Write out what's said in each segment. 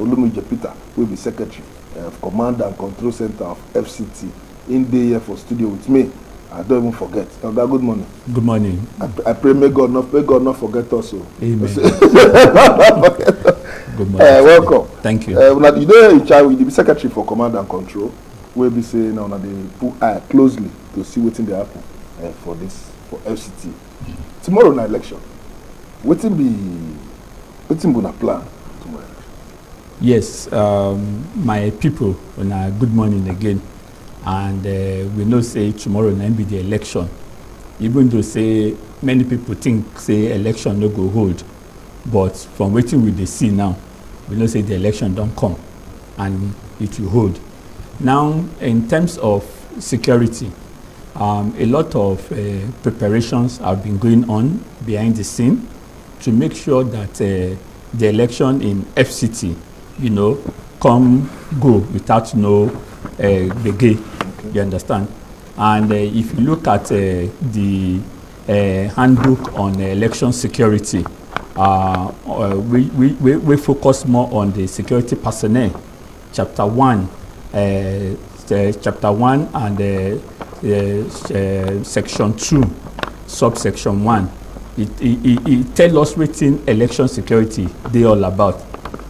OLUMUJI Peter, will be secretary of Command and Control Center of FCT. In the here for studio with me. I don't even forget. Oga, good morning. Good morning. I pray may God not forget us. Amen. Good morning. Welcome. Thank you. You know, in charge with the secretary for Command and Control. We'll be saying now they put eye closely to see what's in the happen for FCT. Tomorrow na election. What's gonna plan tomorrow? Yes, my people, good morning again. And we know say tomorrow night be the election. Even though say many people think say election no go hold, but from waiting with the see now, we know say the election don't come and it will hold. Now, in terms of security, a lot of preparations have been going on behind the scene to make sure that the election in FCT, go without no begay. You understand? And if you look at the handbook on election security, we focus more on the security personnel. Chapter 1 and section 2, subsection 1. It tells us what election security they all about.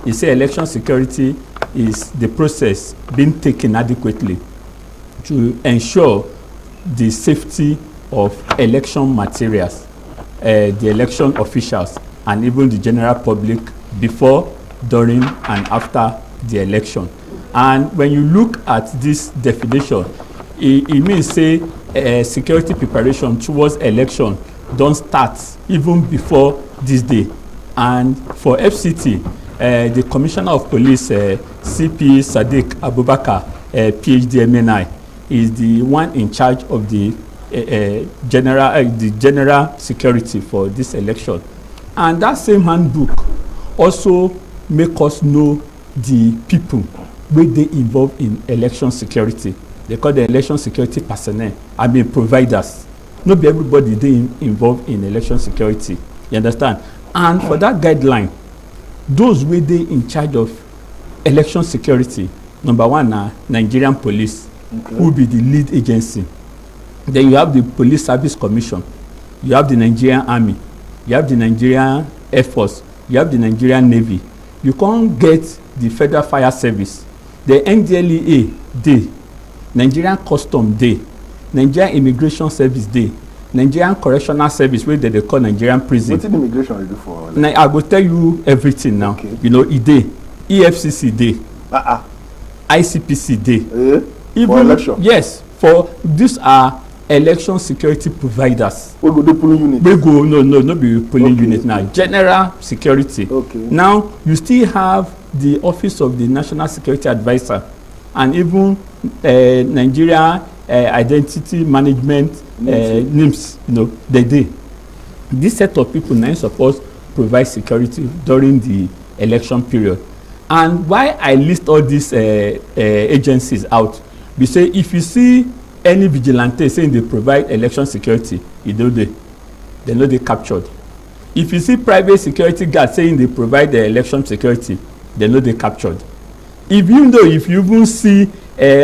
It says election security is the process being taken adequately to ensure the safety of election materials, the election officials, and even the general public before, during, and after the election. And when you look at this definition, it means say security preparation towards election don't start even before this day. And for FCT, the Commissioner of Police, CP Sadiq Abubakar, PhD MNI, is the one in charge of the general security for this election. And that same handbook also make us know the people where they involved in election security. They call the election security personnel. Providers. Not be everybody they involved in election security. You understand? And for that guideline, those where they in charge of election security, number one are Nigerian police, who will be the lead agency. Then you have the Police Service Commission, you have the Nigerian Army, you have the Nigerian Air Force, you have the Nigerian Navy. You can't get the Federal Fire Service, the NDLEA day, Nigerian Custom day, Nigerian Immigration Service day, Nigerian Correctional Service, where they call Nigerian Prison. What's immigration you do for? I will tell you everything now. Okay. EDE, EFCC day, ICPC day. Even, for election? Yes, for these are election security providers. We go do polling unit. We go no be polling unit now. General security. Okay. Now you still have the Office of the National Security Advisor, and even Nigeria Identity Management NIMS. They do. This set of people now supposed provide security during the election period. And why I list all these agencies out, we say if you see any vigilante saying they provide election security, they know they captured. If you see private security guards saying they provide the election security, they know they captured. If you even see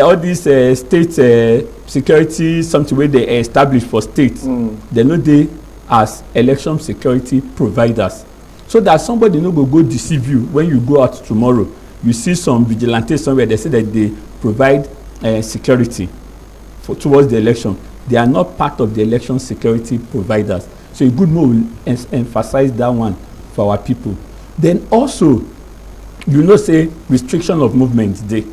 all these state security, something where they established for states, they know they as election security providers. So that somebody no go deceive you when you go out tomorrow. You see some vigilantes somewhere, they say that they provide security towards the election. They are not part of the election security providers. So a good move will emphasize that one for our people. Then also, say restriction of movement day.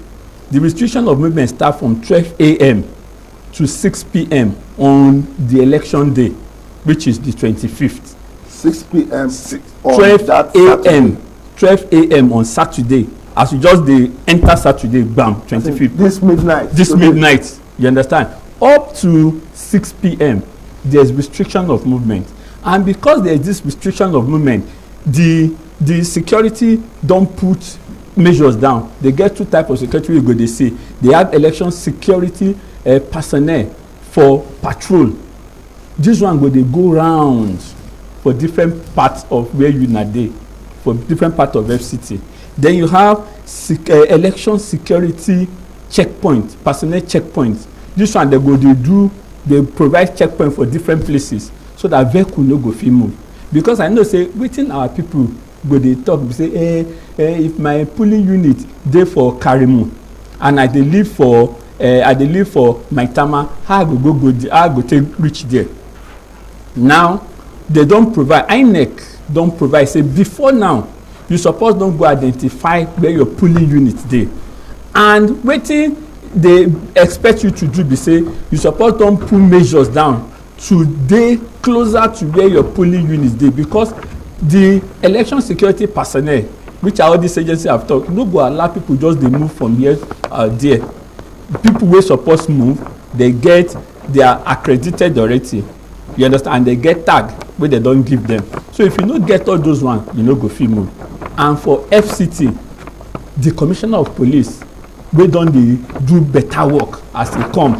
The restriction of movement start from 12 a.m. to 6 p.m. on the election day, which is the 25th. 6 p.m. 12 a.m. 12 a.m. on Saturday. As you just enter Saturday, bam, 25th. This midnight. You understand? Up to 6 p.m. there's restriction of movement. And because there is this restriction of movement, the security don't put measures down. They get two types of security. They say they have election security personnel for patrol. This one they go round for different parts of where you are there, for different parts of FCT. Then you have election security checkpoint, personnel checkpoint. This one they provide checkpoint for different places so that vehicle no go fit move. Because I know say wetin our people go dey talk be say if my polling unit dey for Karimu and I dey live for Maitama, how I go take reach there. Now they don provide, INEC don provide say before now you suppose don go identify where your polling unit dey, and wetin they expect you to do be say you suppose don put measures down to dey closer to where your polling unit dey, because the election security personnel which all these agencies have talked no go allow people just dey move from here there. People wey suppose move, they are accredited already, you understand, and they get tag wey they don give them. So if you no get all those ones, you no go fit move. And for FCT, the commissioner of police wey don dey do better work as e come,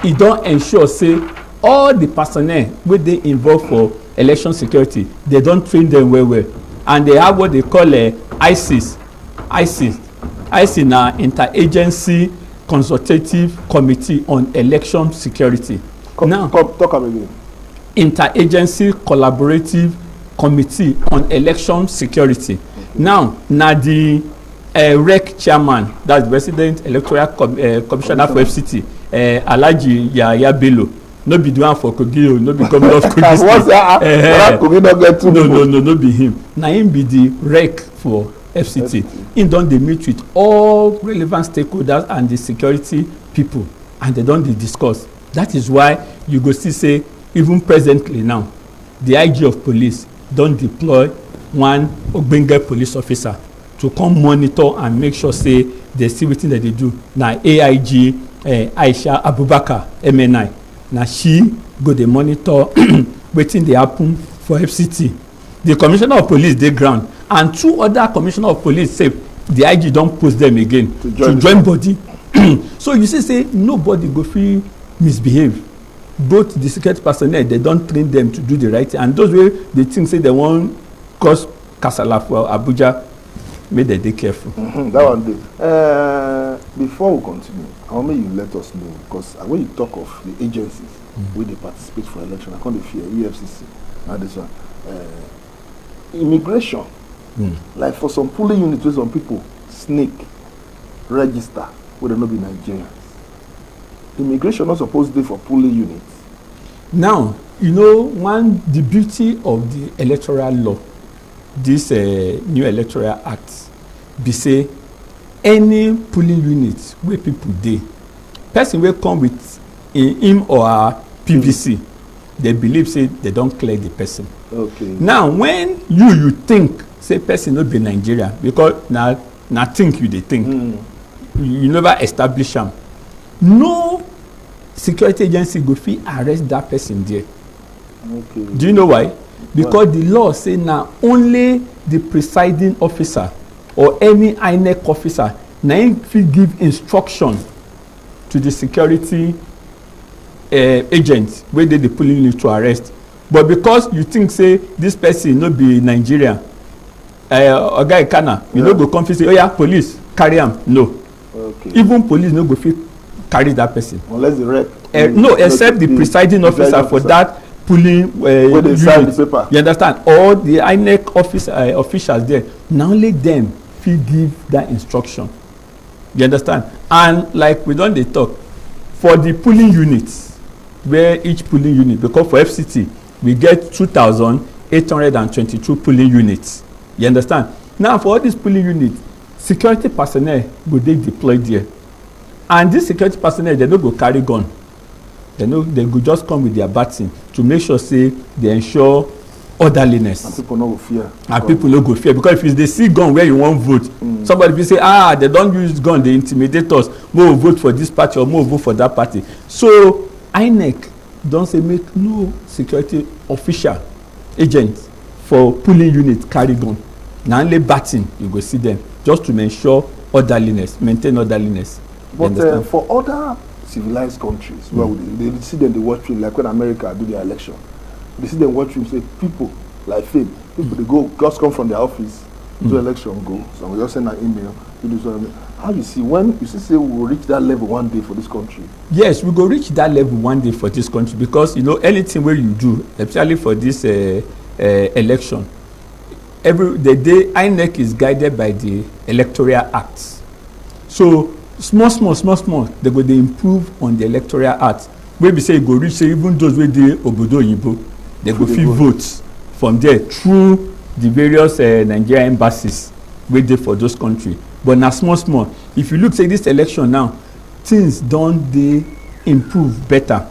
e don ensure say all the personnel wey dey involved for election security, they don train them well well, and they have what they call ICs. IC na interagency consultative committee on election security. Now talk am again. Interagency collaborative committee on election security. Now na the REC chairman, that's the resident electoral commissioner for FCT, Alhaji Yahaya Bello. No be the one for Kogi o, no be governor of Kogi state. Kogi no get two people. No be him. Na him be the REC for FCT. Him don dey meet with all relevant stakeholders and the security people, and they don dey discuss. That is why you go see say even presently now, the IG of police don deploy one ogbonge police officer to come monitor and make sure say they see wetin dem dey do. Na AIG Aisha Abubakar MNI, na she go dey monitor wetin dey happen for FCT. The commissioner of police dey ground, and two other commissioner of police say the IG don post them again to join body. So you see say nobody go fit misbehave. Both the security personnel, they don train them to do the right thing, and those wey dey think say they wan cause kasala for Abuja, make dem dey careful. That one dey. Before we continue, I want make you let us know, because when you talk of the agencies wey dey participate for election, I come dey fear EFCC and this one. Immigration, like for some polling units wey some people sneak register wey dem no be Nigerians. Immigration not supposed to dey for polling units. Now, you know, the beauty of the electoral law, this new electoral act, be say any polling unit where people dey, person wey come with him or her PVC, they believe say they don clear the person. Okay. Now when you think say person no be Nigeria, because na think you dey think, you never establish am, no security agency go fit arrest that person there. Okay. Do you know why? Because the law say na only the presiding officer or any INEC officer na him fit give instruction to the security agent wey dey the polling unit to arrest. But because you think say this person no be Nigerian, oga Ekanem, you no go come fit say, oh yeah, police carry am. No. Okay. Even police no go fit carry that person. Unless the rep. No, except the presiding officer for that polling unit. Sign the paper. You understand? Or the INEC officials there. Na only them fit give that instruction. You understand? And like we don dey talk, for the polling units, where each polling unit, because for FCT we get 2,822 polling units. You understand? Now for all these polling units, security personnel go dey deployed there, and this security personnel, they no go carry gun. They go just come with their baton to make sure say they ensure orderliness. And people no go fear. And people no go fear, because if they see gun where you wan vote, somebody be say, they don use gun, they intimidate us, more vote for this party or more vote for that party. So INEC don say make no security official agent for polling unit carry gun. Na only baton you go see them, just to ensure orderliness, maintain orderliness. But for other civilized countries, where they see them, they watch film, like when America do their election, they see them watch film, say people like fame, people they go just come from their office, do election go. So we just send an email. You do something. How you see when you say we will reach that level one day for this country? Yes, we go reach that level one day for this country, because anything where you do, especially for this election, the day INEC is guided by the Electoral Act. So small, they go dey improve on the Electoral Act. Wey be say e go reach say even those wey dey obodo oyinbo, they go fit vote from there through the various Nigerian embassies wey dey for those countries. But na small. If you look say this election now, things don dey improve better.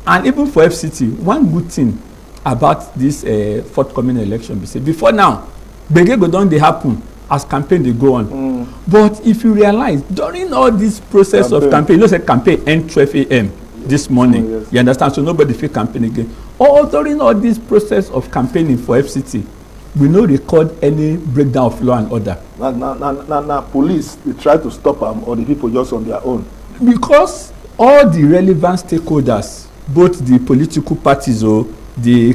And even for FCT, one good thing about this forthcoming election be say before now, gbege go don dey happen as campaign dey go on. But if you realize during all this process of campaign, say campaign end 12 a.m. this morning. Yes. You understand? So nobody fit campaign again. Or during all this process of campaigning for FCT, we no record any breakdown of law and order. Now, police, they try to stop them, or the people just on their own. Because all the relevant stakeholders, both the political parties or the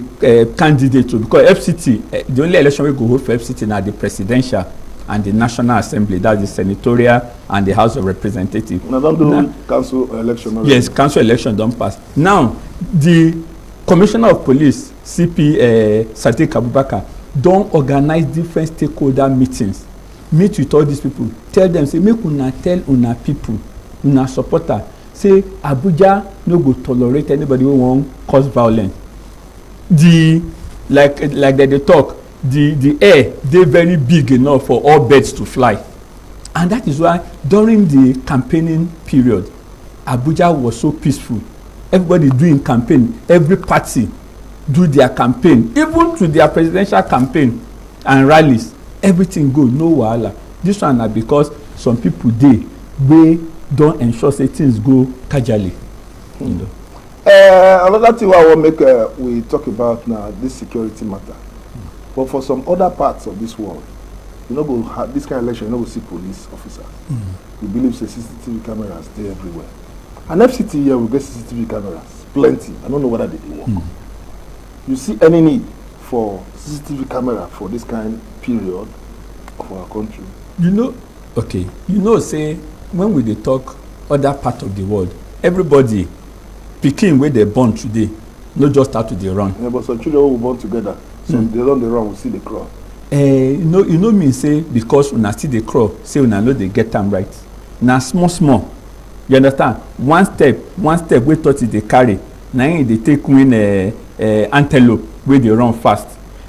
candidates, because FCT, the only election we go hold for FCT now the presidential and the National Assembly, that's the senatorial and the House of Representatives. Now, don't do council election already. Yes, council election don't pass. Now, the Commissioner of Police, CP Sadiq Abubakar, don organize different stakeholder meetings, meet with all these people, tell them say make una tell una people, una supporter, say Abuja no go tolerate anybody wey wan cause violence. Like they talk, the air dey very big enough for all birds to fly, and that is why during the campaigning period, Abuja was so peaceful. Everybody doing campaign, every party do their campaign, even to their presidential campaign and rallies, everything go, no wahala. This one na because some people dey wey don ensure say things go casually. Another thing I want make we talk about now, this security matter. But for some other parts of this world, you no go have this kind of election, you no go see police officers. You believe say CCTV cameras dey everywhere. And FCT here will get CCTV cameras, plenty. I don't know whether they work. You see any need for CCTV camera for this kind period of our country? Say when we dey talk other part of the world, everybody pikin wey dey born today no just start to dey run. Yeah, but some children wey we born together, so they don dey run, we see dey crawl. Mean say because una still dey crawl, say una no dey get am right. Na small. You understand? One step wey tortoise dey carry, na im dey take win antelope wey dey run fast.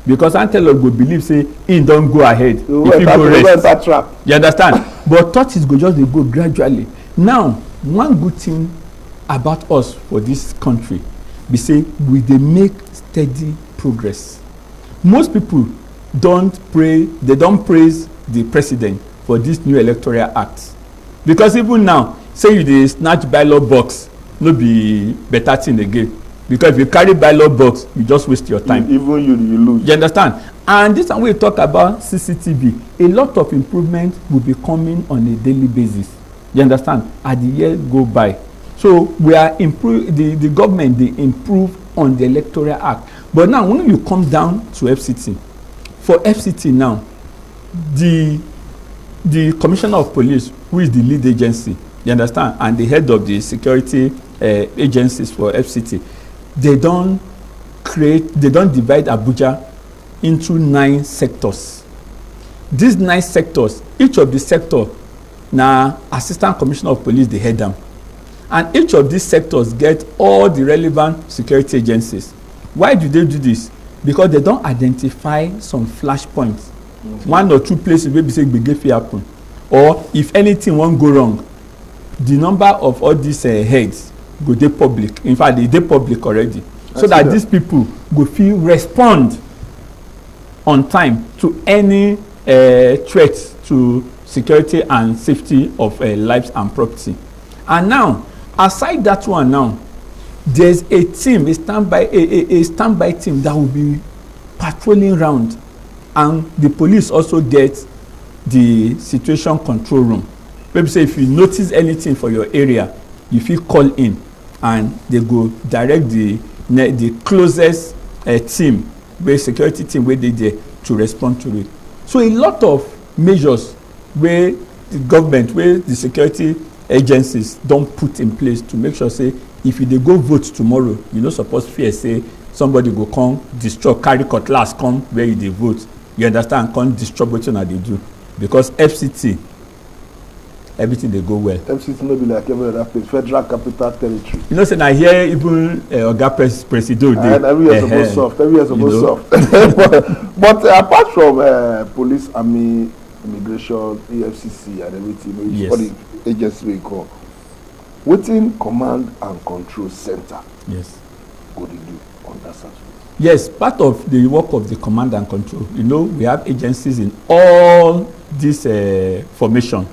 Because antelope go believe say im don go ahead, if he go rest. Trap. You understand? But tortoise go just dey go gradually. Now, one good thing about us for this country be say we dey make steady progress. Most people don praise the president for this new electoral act, because even now say you dey snatch ballot box no be better thing again, because if you carry ballot box you just waste your time. Even you lose. You understand? And this one we talk about CCTV, a lot of improvement will be coming on a daily basis. You understand? As the year go by, so we are improve the government dey improve on the electoral act. But now when you come down to FCT, for FCT now, the Commissioner of Police, who is the lead agency, you understand, and the head of the security agencies for FCT, they don divide Abuja into 9 sectors. These 9 sectors, each of the sector na Assistant Commissioner of Police dey head them, and each of these sectors get all the relevant security agencies. Why do they do this? Because they don identify some flash points, 1 or 2 places wey be say gbege fit happen, or if anything wan go wrong, the number of all these heads go dey public. In fact, they dey public already, so that these people go fit respond on time to any threat to security and safety of lives and property. And now, aside that one now, there's a team, a standby team that will be patrolling around, and the police also get the situation control room. Maybe say if you notice anything for your area, you fit call in, and they go direct the closest team, security team wey dey there to respond to it. So a lot of measures where the government, where the security agencies don't put in place to make sure say if you dey go vote tomorrow, you no suppose fear say somebody go come destroy, carry cutlass come where you dey vote. You understand? Come destroy wetin una dey do, because FCT everything dey go well. FCT no be like every other place, Federal Capital Territory. You know, say na here even Oga Presido dey. And every year suppose soft, every year suppose soft. But apart from police, army, immigration, EFCC and everything, yes, all the agencies we call, wetin command and control center, yes, go dey do on that side? Yes, part of the work of the command and control, you know, we have agencies in all this formation.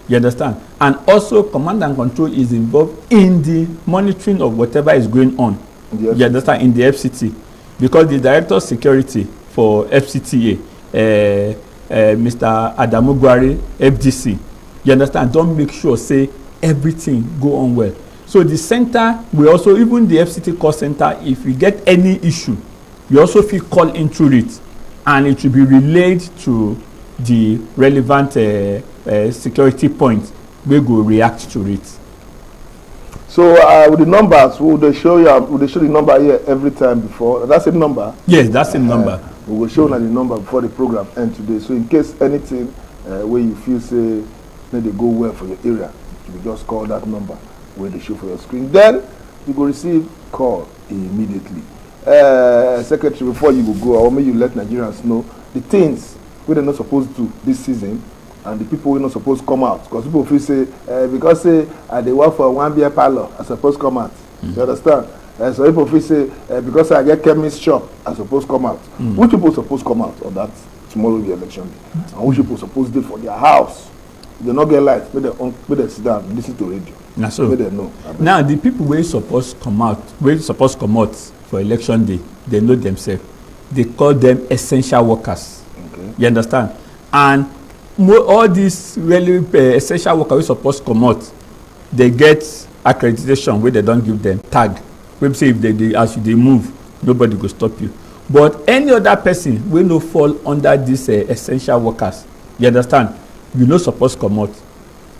You understand? And also command and control is involved in the monitoring of whatever is going on. You understand? In the FCT. Because the director of security for FCTA, Mr. Adamu Gwari, FDC, you understand, don't make sure say everything go on well. So the center, we also, even the FCT call center, if we get any issue, you also feel call into it, and it will be relayed to the relevant security point. We go react to it. So with the numbers, will they show you? Will they show the number here every time before? That's the number. Yes, that's the number. We will show the number before the program ends today. So in case anything where you feel say may they go well for your area, you will just call that number where they show for your screen. Then you will receive call immediately. Secretary, before you go, I want you let Nigerians know the things we they're not supposed to this season, and the people we're not supposed to come out, because people feel say because say they work for one beer parlor, I suppose come out. You understand? So people feel say because I get chemist shop, I suppose come out. Which people supposed come out on that tomorrow the election day, and which people supposed to do for their house? They not get light, but they sit down and listen to radio. Now, so they know. Now the people where supposed come out, for election day, they know themselves. They call them essential workers. Okay. You understand? And all these really essential workers wey suppose comot, they get accreditation wey they don give them, tag wey say if they as you dey move, nobody go stop you. But any other person wey no fall under these essential workers, you understand, you no suppose comot.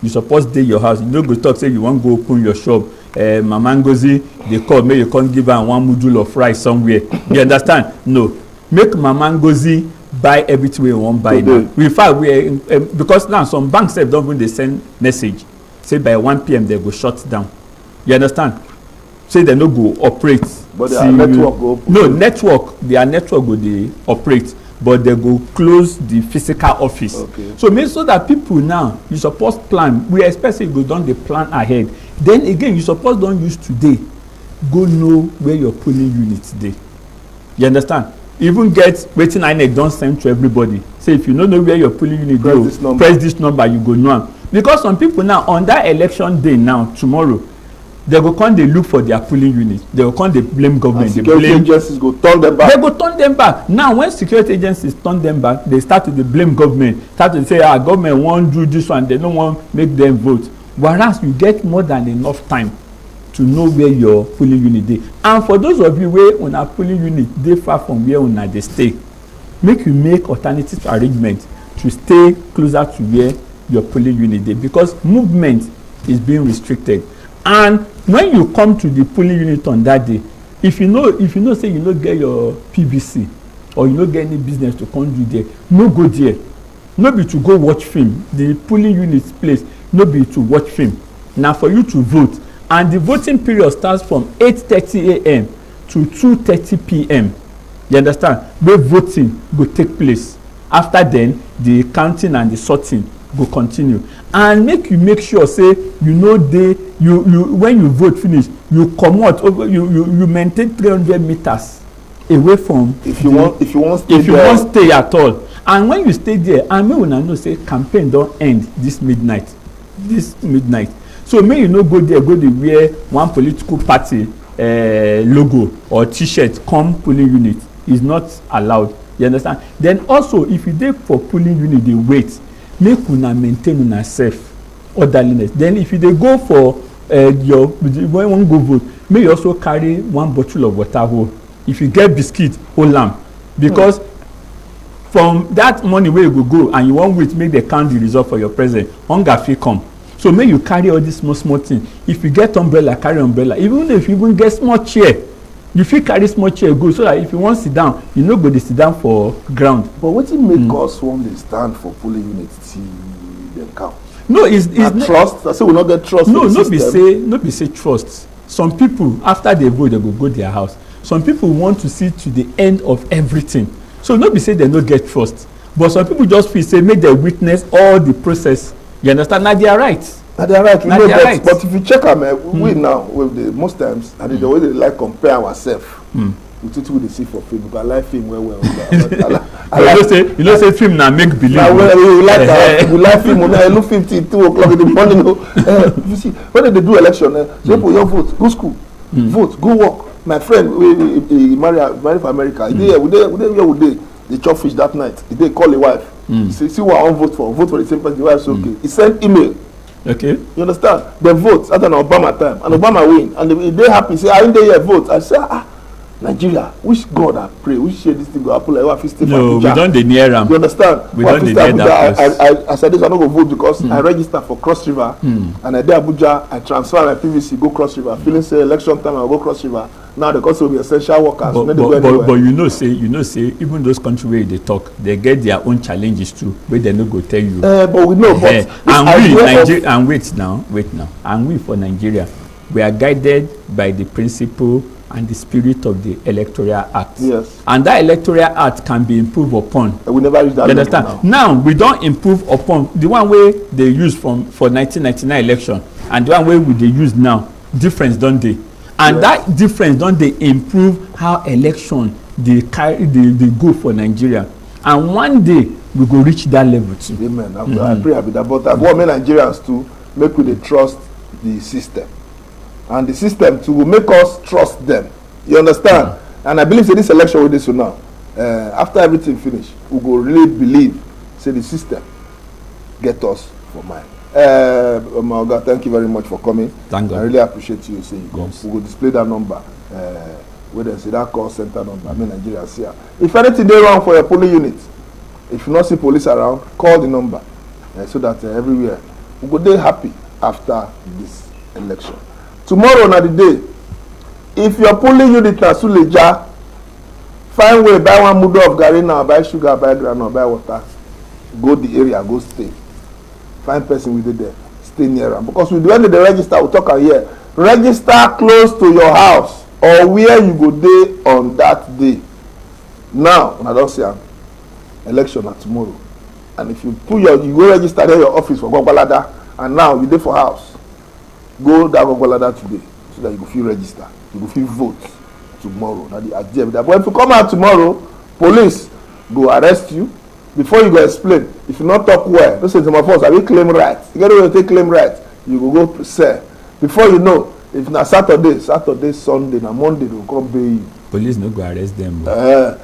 You suppose dey your house. You no go talk say you wan go open your shop. Mama Ngozi dey call make you come give am one module of rice somewhere. You understand? No, make Mama Ngozi buy everything wey you wan buy now. In fact, because now some banks sef don even dey send message say by 1 p.m. they go shut down. You understand? Say they no go operate. But their network go open. No, their network go dey operate, but they go close the physical office. Okay. So make so that people now, you suppose plan. We expect say you go don dey plan ahead. Then again, you suppose don use today go know where your polling unit dey. You understand? Even get wetin INEC don send to everybody. Say if you no know where your polling unit dey, press this number, you go know am. Because some people now on that election day now, tomorrow, they go come dey look for their polling unit. They go come dey blame government. And security agencies go turn them back. They go turn them back. Now when security agencies turn them back, they start to dey blame government. Start to say government wan do this one, they no wan make them vote. Whereas you get more than enough time to know where your polling unit dey. And for those of you wey una polling unit dey far from where una dey stay, make you make alternative arrangement to stay closer to where your polling unit dey, because movement is being restricted. And when you come to the polling unit on that day, if you know say you no get your PVC or you no get any business to come do there, no go there. No be to go watch film. The polling unit place no be to watch film. Na for you to vote. And the voting period starts from 8:30 a.m. to 2:30 p.m. You understand? Where voting go take place. After then, the counting and the sorting go continue. And make sure say you know you when you vote finish, you comot over, you maintain 300 meters away from. If you want stay at all. And when you stay there, and make una know say campaign don end this midnight. So make you no go there, go dey wear one political party logo or t-shirt come polling unit. Is not allowed. You understand? Then also, if you dey for polling unit dey wait, make una maintain una self orderliness. Then if you dey go for when you wan go vote, make you also carry one bottle of water whole. If you get biscuit, hold am, because from that money wey you go and you wan wait make dem count the result for your president, hunger fit come. So make you carry all this small small thing. If you get umbrella, carry umbrella. Even if you even get small chair, you fit carry small chair go, so that if you wan sit down, you no go dey sit down for ground. But wetin make us wan dey stand for polling unit till dem count? No, it's trust. I say we no get trust. No, no be say trust. Some people after they vote, they go their house. Some people want to see to the end of everything. So no be say they no get trust, but some people just feel say make dem witness all the process. You understand? Na their right. Na their right. Na their right. But if you check am, we now with the most times, and the way they like compare ourselves with it we dey see for film. Because I like film well. You know say film na make believe. We like film. I look 2 o'clock in the morning. You see when they do election, people you vote, go school, vote, go work. My friend we marry for America. We dey they chop fish that night. They call the wife. See what I want vote for the same person. The wife say okay. He send email. Okay. You understand? They vote at an Obama time, and Obama win, and they happy. Say I ain't there yet vote. I say Nigeria, which God I pray, which share this thing go happen like what stay for No, we don't dey near am. You understand? We don't dey near that place. I said this I no go vote because I register for Cross River, and I dey Abuja. I transfer my PVC go Cross River. Feeling say election time I go Cross River. Now the country will be essential workers. But you know say even those countries where they talk, they get their own challenges too, where they no go tell you. But we know. And wait now, and we for Nigeria, we are guided by the principle and the spirit of the Electoral Act. Yes. And that Electoral Act can be improved upon. And we never use that. You understand? Now we don't improve upon the one way they use for 1999 election and the one way they use now. Difference don't they? And that difference don't they improve how election they go for Nigeria. And one day we go reach that level too. Amen. I pray about that. But what many Nigerians too make we dey trust the system. And the system too will make us trust them. You understand? And I believe say this election we dey so now, after everything finish, we go really believe say the system get us for mind. My Oga, thank you very much for coming. Thank God. I really appreciate you saying you come. Yes. We will display that number. Where they say that call center number. I mean Nigeria see. If anything dey wrong for your polling unit, if you not see police around, call the number so that everywhere we go dey happy after this election. Tomorrow na the day. If your polling unit na Suleja, find way buy one mudu of garri now, buy sugar, buy groundnut, buy water, go the area, go stay. Find person with it there, stay near am. Because when they register, we talk am here. Register close to your house or where you go dey on that day. Now, I don't say election na tomorrow. And if you you go register there your office for Gwagwalada, and now you dey for house. Go that Gwagwalada today so that you go feel register. You go feel vote tomorrow. Now the idea. But if you come out tomorrow, police go arrest you. Before you go explain, if you not talk well, don't say to my first, I will claim right. You get away to take claim right. You go say. Before you know, if na Saturday, Sunday, na Monday, they will come pay you. Police no go arrest them.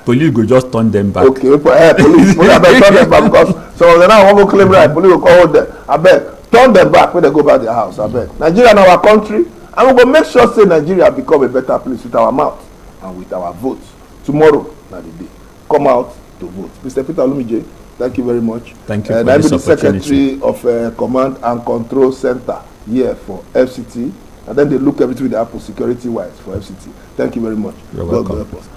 Police go just turn them back. Okay, police turn them back because some of them now want to claim right. Police will call them. I beg, turn them back when they go back their house. I beg. Nigeria na our country, and we go make sure say Nigeria become a better place with our mouth and with our votes. Tomorrow na the day. Come out to vote. Mr. Peter OLUMUJI, thank you very much. Thank you for this opportunity. Secretary of Command and Control Center here for FCT, and then they look everything with the Apple security wise for FCT. Thank you very much. You're welcome. God bless us.